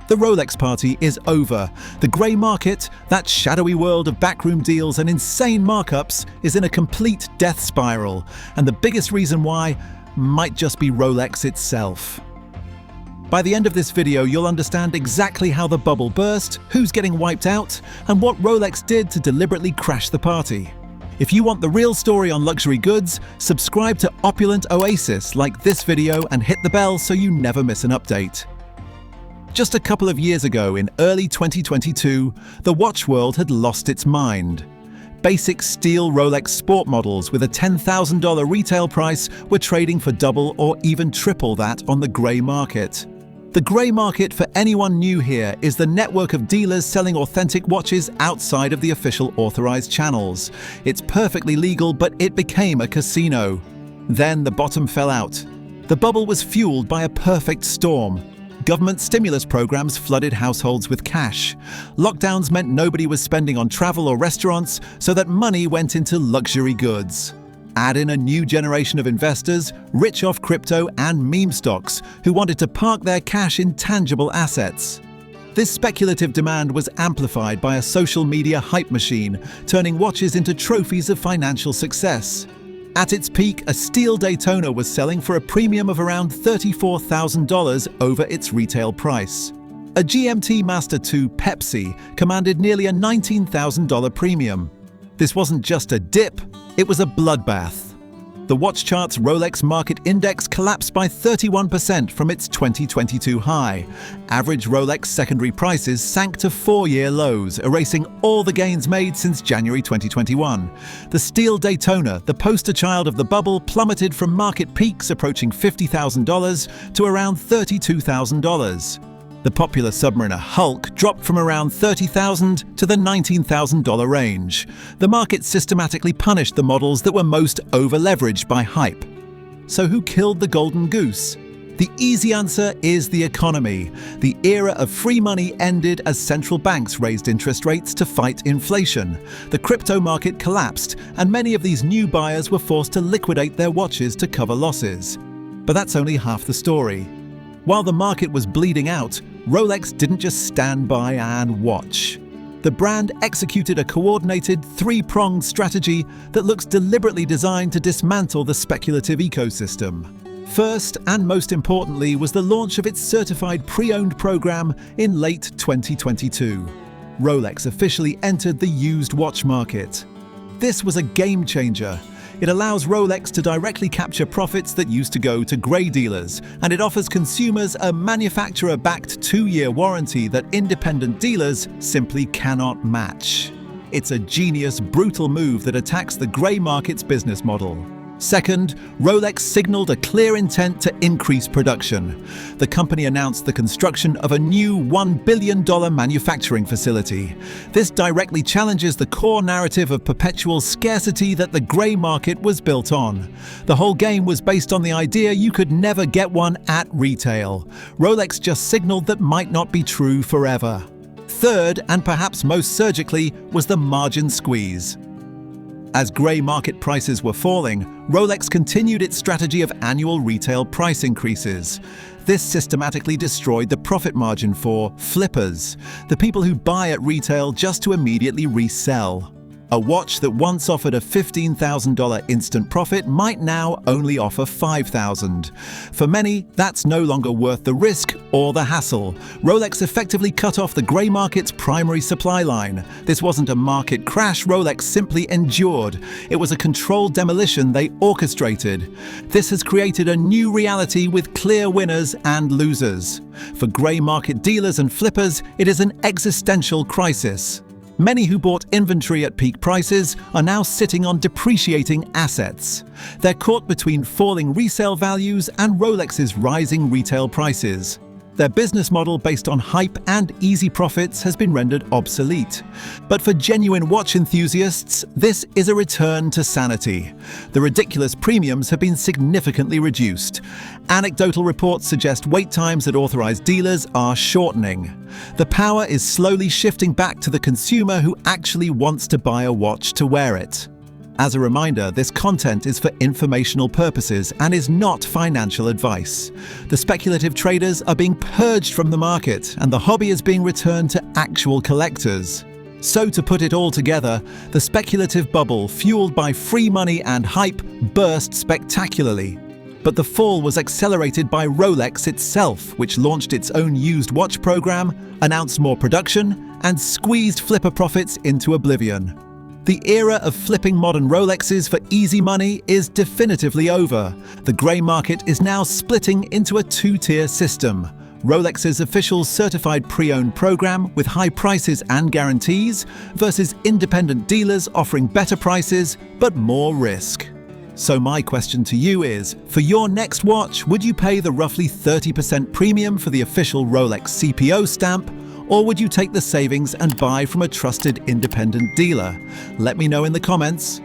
The Rolex party is over. The grey market, that shadowy world of backroom deals and insane markups, is in a complete death spiral, and the biggest reason why might just be Rolex itself. By the end of this video, you'll understand exactly how the bubble burst, who's getting wiped out, and what Rolex did to deliberately crash the party. If you want the real story on luxury goods, subscribe to Opulent Oasis, like this video, and hit the bell so you never miss an update. Just a couple of years ago, in early 2022, the watch world had lost its mind. Basic steel Rolex sport models with a $10,000 retail price were trading for double or even triple that on the grey market. The grey market, for anyone new here, is the network of dealers selling authentic watches outside of the official authorized channels. It's perfectly legal, but it became a casino. Then the bottom fell out. The bubble was fueled by a perfect storm. Government stimulus programs flooded households with cash. Lockdowns meant nobody was spending on travel or restaurants, so that money went into luxury goods. Add in a new generation of investors, rich off crypto and meme stocks, who wanted to park their cash in tangible assets. This speculative demand was amplified by a social media hype machine, turning watches into trophies of financial success. At its peak, a steel Daytona was selling for a premium of around $34,000 over its retail price. A GMT Master II Pepsi commanded nearly a $19,000 premium. This wasn't just a dip, it was a bloodbath. The watch chart's Rolex Market Index collapsed by 31% from its 2022 high. Average Rolex secondary prices sank to 4-year lows, erasing all the gains made since January 2021. The steel Daytona, the poster child of the bubble, plummeted from market peaks approaching $50,000 to around $32,000. The popular Submariner Hulk dropped from around $30,000 to the $19,000 range. The market systematically punished the models that were most over-leveraged by hype. So who killed the golden goose? The easy answer is the economy. The era of free money ended as central banks raised interest rates to fight inflation. The crypto market collapsed, and many of these new buyers were forced to liquidate their watches to cover losses. But that's only half the story. While the market was bleeding out, Rolex didn't just stand by and watch. The brand executed a coordinated, three-pronged strategy that looks deliberately designed to dismantle the speculative ecosystem. First, and most importantly, was the launch of its certified pre-owned program in late 2022. Rolex officially entered the used watch market. This was a game changer. It allows Rolex to directly capture profits that used to go to grey dealers, and it offers consumers a manufacturer-backed 2-year warranty that independent dealers simply cannot match. It's a genius, brutal move that attacks the grey market's business model. Second, Rolex signaled a clear intent to increase production. The company announced the construction of a new $1 billion manufacturing facility. This directly challenges the core narrative of perpetual scarcity that the grey market was built on. The whole game was based on the idea you could never get one at retail. Rolex just signaled that might not be true forever. Third, and perhaps most surgically, was the margin squeeze. As grey market prices were falling, Rolex continued its strategy of annual retail price increases. This systematically destroyed the profit margin for flippers, the people who buy at retail just to immediately resell. A watch that once offered a $15,000 instant profit might now only offer $5,000. For many, that's no longer worth the risk or the hassle. Rolex effectively cut off the grey market's primary supply line. This wasn't a market crash Rolex simply endured. It was a controlled demolition they orchestrated. This has created a new reality with clear winners and losers. For grey market dealers and flippers, it is an existential crisis. Many who bought inventory at peak prices are now sitting on depreciating assets. They're caught between falling resale values and Rolex's rising retail prices. Their business model based on hype and easy profits has been rendered obsolete. But for genuine watch enthusiasts, this is a return to sanity. The ridiculous premiums have been significantly reduced. Anecdotal reports suggest wait times at authorized dealers are shortening. The power is slowly shifting back to the consumer who actually wants to buy a watch to wear it. As a reminder, this content is for informational purposes and is not financial advice. The speculative traders are being purged from the market, and the hobby is being returned to actual collectors. So to put it all together, the speculative bubble, fueled by free money and hype, burst spectacularly. But the fall was accelerated by Rolex itself, which launched its own used watch program, announced more production, and squeezed flipper profits into oblivion. The era of flipping modern Rolexes for easy money is definitively over. The grey market is now splitting into a two-tier system. Rolex's official certified pre-owned program with high prices and guarantees versus independent dealers offering better prices but more risk. So my question to you is, for your next watch, would you pay the roughly 30% premium for the official Rolex CPO stamp, or would you take the savings and buy from a trusted independent dealer? Let me know in the comments.